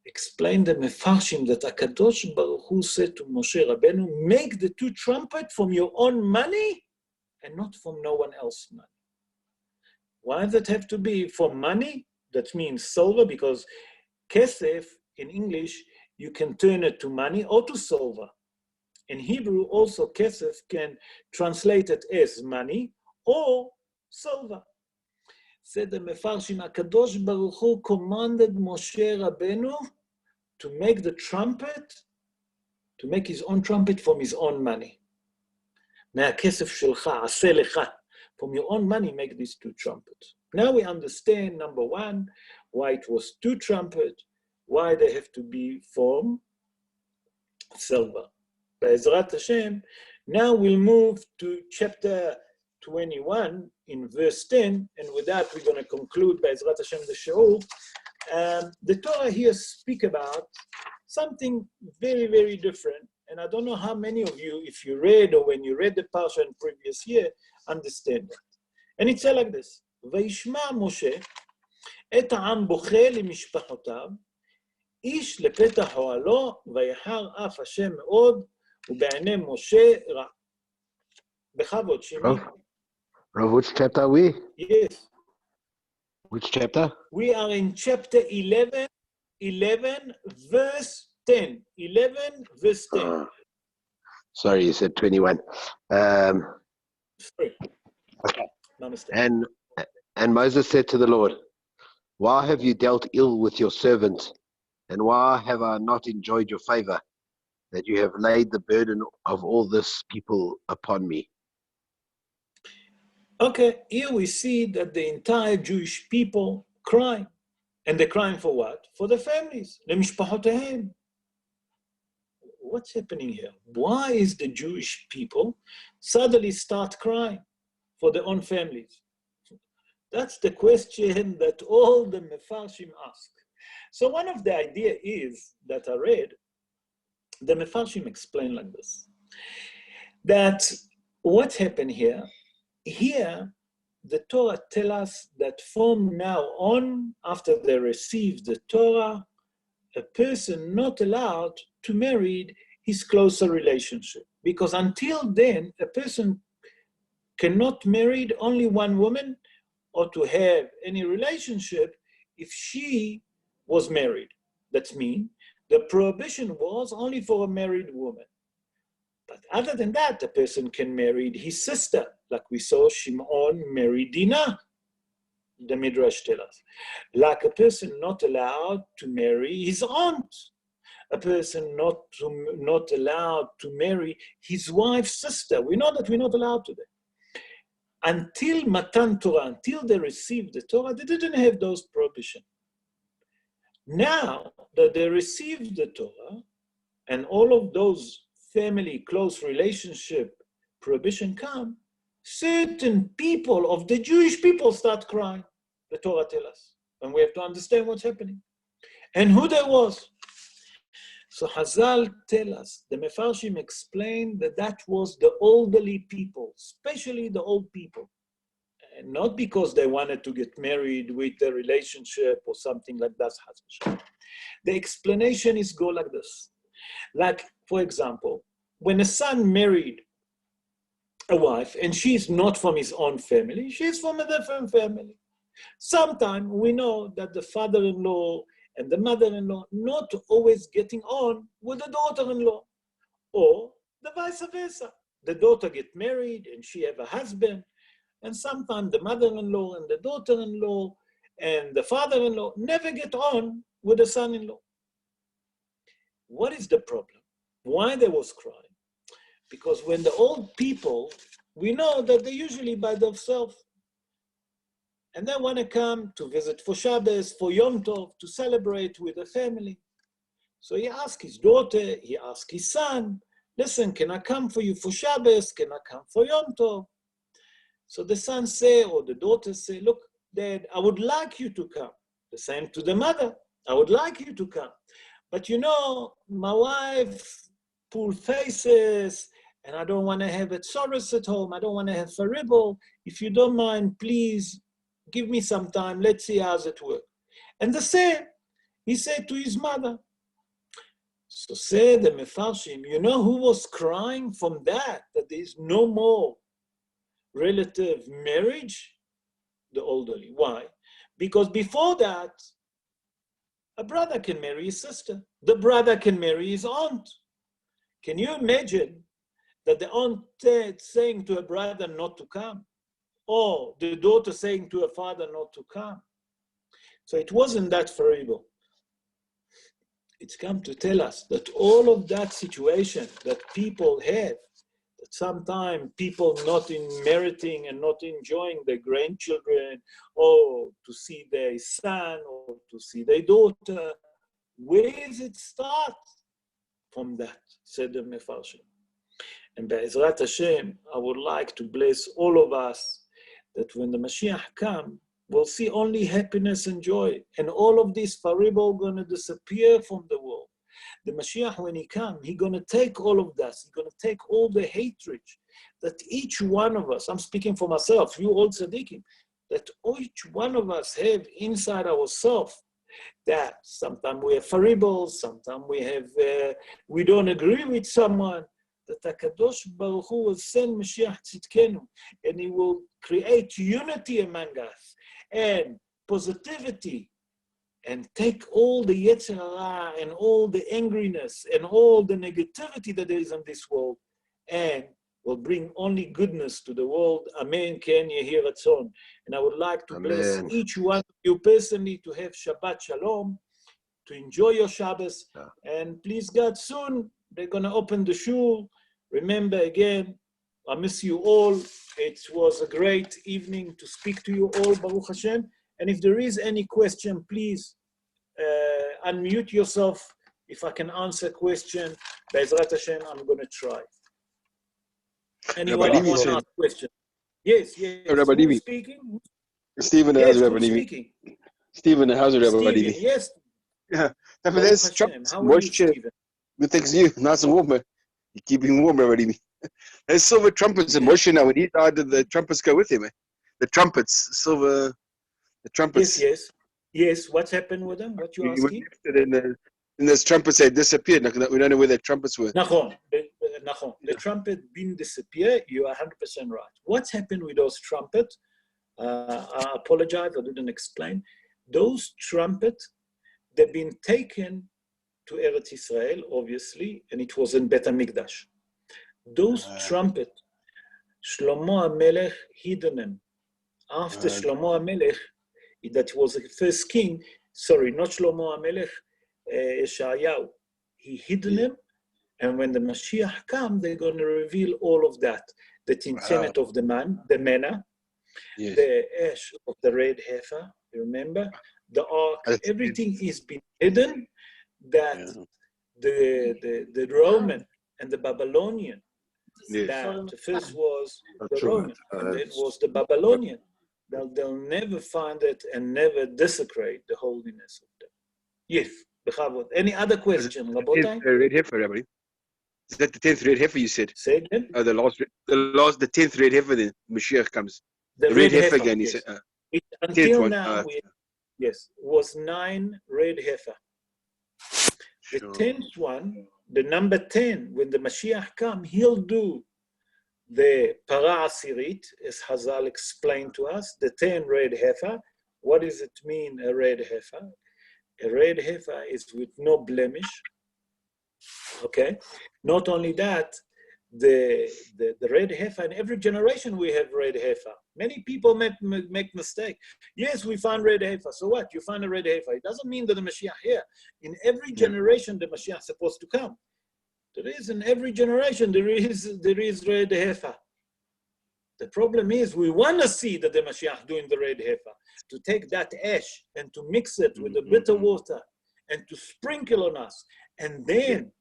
Explain the Mefarshim that HaKadosh Baruch Hu said to Moshe Rabbeinu, make the two trumpets from your own money and not from no one else's money. Why does it have to be from money? That means silver, because kesef in English, you can turn it to money or to silver. In Hebrew, also kesef can translate it as money or silver. Said the Mefarshim, HaKadosh Baruch Hu commanded Moshe Rabbeinu to make the trumpet, to make his own trumpet from his own money. מהכסף שלך, עשה לך. From your own money, make these two trumpets. Now we understand, number one, why it was two trumpets, why they have to be from silver. Be'ezrat Hashem, now we'll move to chapter 21 in verse 10, and with that we're going to conclude Be'ezrat Hashem the Shiur. The Torah here speak about something very, very different, and I don't know how many of you, if you read or when you read the Parsha in previous year, understand that. And it says like this, וישמע משה את העם בוכה למשפחותיו, איש לפתח אוהלו, ויחר אף השם מאוד, ובעיני משה רע. בכבוד, שמי.
Rav, which chapter are we?
Yes.
Which chapter?
We are in chapter 11, verse 10. 11, verse 10.
Sorry, you said 21.
Sorry.
Okay.
No mistake.
And Moses said to the Lord, why have you dealt ill with your servant? And why have I not enjoyed your favor, that you have laid the burden of all this people upon me?
Okay, here we see that the entire Jewish people cry. And they're crying for what? For the families. למשפחותיהם. What's happening here? Why is the Jewish people suddenly start crying for their own families? That's the question that all the Mefarshim ask. So one of the idea is that I read, the Mefarshim explain like this, that what happened here, the Torah tells us that from now on, after they receive the Torah, a person not allowed to marry his closer relationship. Because until then, a person cannot marry only one woman or to have any relationship if she was married. That means the prohibition was only for a married woman. But other than that, a person can marry his sister, like we saw Shimon married Dinah, the Midrash tells us. Like a person not allowed to marry his aunt. A person not allowed to marry his wife's sister. We know that we're not allowed today. Until Matan Torah, until they received the Torah, they didn't have those prohibitions. Now that they received the Torah, and all of those family close relationship prohibition come, certain people of the Jewish people start crying, the Torah tells us. And we have to understand what's happening. And who there was. So Hazal tell us, the Mefarshim explained that was the elderly people, especially the old people. And not because they wanted to get married with a relationship or something like that. The explanation is go like this. Like, for example, when a son married a wife and she's not from his own family, she's from a different family. Sometimes we know that the father-in-law and the mother-in-law not always getting on with the daughter-in-law, or the vice versa. The daughter get married and she have a husband, and sometimes the mother-in-law and the daughter-in-law and the father-in-law never get on with the son-in-law. What is the problem? Why they was crying? Because when the old people, we know that they're usually by themselves. And they want to come to visit for Shabbos, for Yom Tov, to celebrate with the family. So he asked his daughter, he asked his son, listen, can I come for you for Shabbos? Can I come for Yom Tov? So the son say, or the daughter say, look, Dad, I would like you to come. The same to the mother, I would like you to come. But you know, my wife pull faces, and I don't want to have a tzoros at home. I don't want to have faribel. If you don't mind, please give me some time. Let's see how's it work. And the same, he said to his mother. So said the Mefarshim, you know who was crying from that there is no more relative marriage? The elderly. Why? Because before that, a brother can marry his sister. The brother can marry his aunt. Can you imagine that the aunt saying to a brother not to come, or the daughter saying to a father not to come? So it wasn't that terrible. It's come to tell us that all of that situation that people have, that sometimes people not in meriting and not enjoying their grandchildren, or to see their son, or to see their daughter, where does it start? From that, said the Mefarshim. And Be'ezrat Hashem, I would like to bless all of us that when the Mashiach comes, we'll see only happiness and joy. And all of these faribol going to disappear from the world. The Mashiach, when he comes, he's going to take all of that. He's going to take all the hatred that each one of us, I'm speaking for myself, you all tzaddikim, that each one of us have inside ourselves, that sometimes we have faribles, sometimes we don't agree with someone, that HaKadosh Baruch Hu will send Mashiach Tzidkenu, and he will create unity among us, and positivity, and take all the Yetzer Hara and all the angriness and all the negativity that there is in this world, and will bring only goodness to the world. Amen. Ken Yehi Ratzon. And I would like to bless each one of you personally to have Shabbat Shalom, to enjoy your Shabbos, and please God, soon they're going to open the shul. Remember again, I miss you all. It was a great evening to speak to you all, Baruch Hashem. And if there is any question, please unmute yourself. If I can answer a question, Be'ezrat Hashem, I'm going to try. Anyone want to ask a question? Yes, yes.
Rabbi
Who's
Levy.
speaking?
Stephen,
Yes,
how's Rabbi
who's
Levy?
speaking?
Stephen, how's Rabbi
Stephen,
Levy?
yes.
Yeah.
Baruch
There's
Hashem.
trumpets,
How are you,
moisture.
Stephen?
Good thanks to you. Nice and warm, man. You're keeping warm, Rabbi Levy. There's silver trumpets and moisture now. When he died, the trumpets go with him, man. The trumpets, silver, the trumpets.
Yes, yes. Yes, what's happened with them? What you
He was
asking?
lifted and those trumpets had disappeared. Like, we don't know where their trumpets were.
Nachon. The trumpet been disappear. You are 100% right. What's happened with those trumpets? I apologize, I didn't explain. Those trumpets, they've been taken to Eretz Israel, obviously, and it was in Bet HaMikdash. Those trumpets, Shlomo HaMelech hidden them. After Shlomo HaMelech, that was the first king, sorry, not Shlomo HaMelech, Yeshayahu, he hidden them, and when the Mashiach comes, they're going to reveal all of that. The tintenet of the manna, the ash of the red heifer, remember? The ark, everything is been hidden, that the Roman and the Babylonian, that the first was the Roman, and then was the Babylonian. They'll never find it and never desecrate the holiness of them. Yes, Bechavot. Any other question, Rabotai?
Red heifer, Rabbi. Is that the 10th red heifer you said?
Say again?
The 10th red heifer, then Mashiach comes.
The
red heifer
heifer
again, he
yes.
said.
Until now, was 9 red heifer. The 10th one, the number 10, when the Mashiach comes, he'll do the para asirit, as Hazal explained to us, the 10 red heifer. What does it mean, a red heifer? A red heifer is with no blemish. Okay. Not only that, the red heifer, in every generation we have red heifer. Many people make mistake. Yes, we find red heifer. So what? You find a red heifer. It doesn't mean that the Mashiach here. In every generation, the Mashiach is supposed to come. There is in every generation, there is red heifer. The problem is we want to see that the Mashiach doing the red heifer, to take that ash and to mix it with the bitter water and to sprinkle on us. And then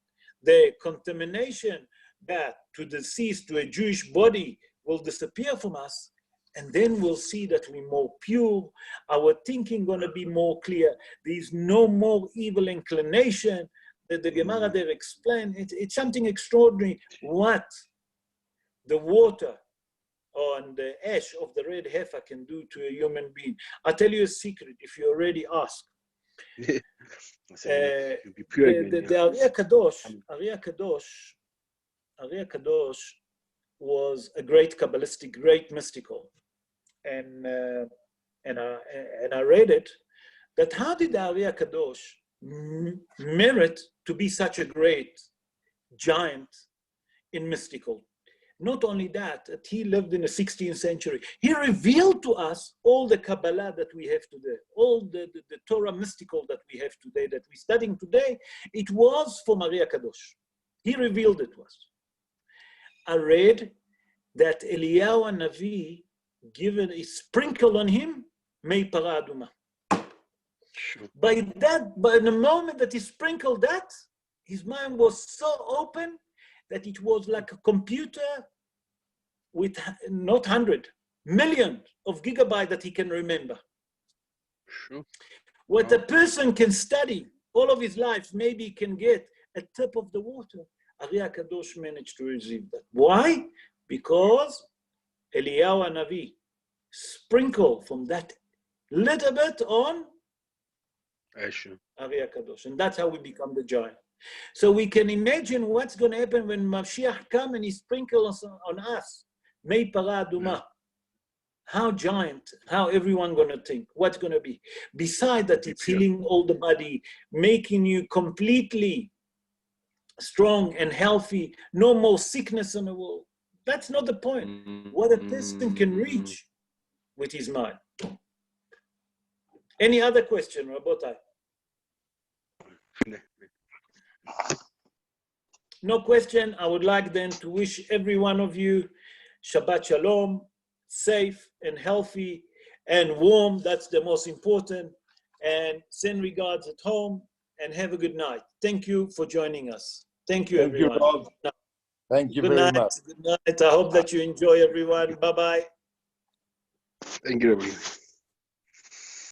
the contamination that to deceased, to a Jewish body will disappear from us. And then we'll see that we're more pure. Our thinking going to be more clear. There's no more evil inclination. The Gemara there explain, it's something extraordinary. What the water and the ash of the red heifer can do to a human being. I'll tell you a secret, if you already ask. The Ari Kadosh was a great Kabbalistic, great mystical. And I read it, that how did the Ari Kadosh merit to be such a great giant in mystical. Not only that, that he lived in the 16th century. He revealed to us all the Kabbalah that we have today, all the Torah mystical that we have today, that we're studying today. It was for Maria Kadosh. He revealed it to us. I read that Eliyahu Navi given a sprinkle on him, Mei Para Aduma. By the moment that he sprinkled that, his mind was so open that it was like a computer with not 100, millions of gigabytes that he can remember.
Sure.
What a person can study all of his life, maybe he can get a tip of the water. Ari HaKadosh managed to receive that. Why? Because Eliyahu Navi sprinkled from that little bit on Ari HaKadosh. And that's how we become the giant. So we can imagine what's going to happen when Mashiach comes and he sprinkles on us. Mei Para Aduma. How giant, how everyone going to think, what's going to be. Besides that, it's healing all the body, making you completely strong and healthy, no more sickness in the world. That's not the point. What a person can reach with his mind. Any other question, Rabotai? No question. I would like then to wish every one of you Shabbat Shalom, safe and healthy and warm. That's the most important. And send regards at home and have a good night. Thank you for joining us. Thank you, everyone.
Rob. Thank you
Good
very
night.
much.
Good night. I hope that you enjoy, everyone. Bye-bye.
Thank you, everybody.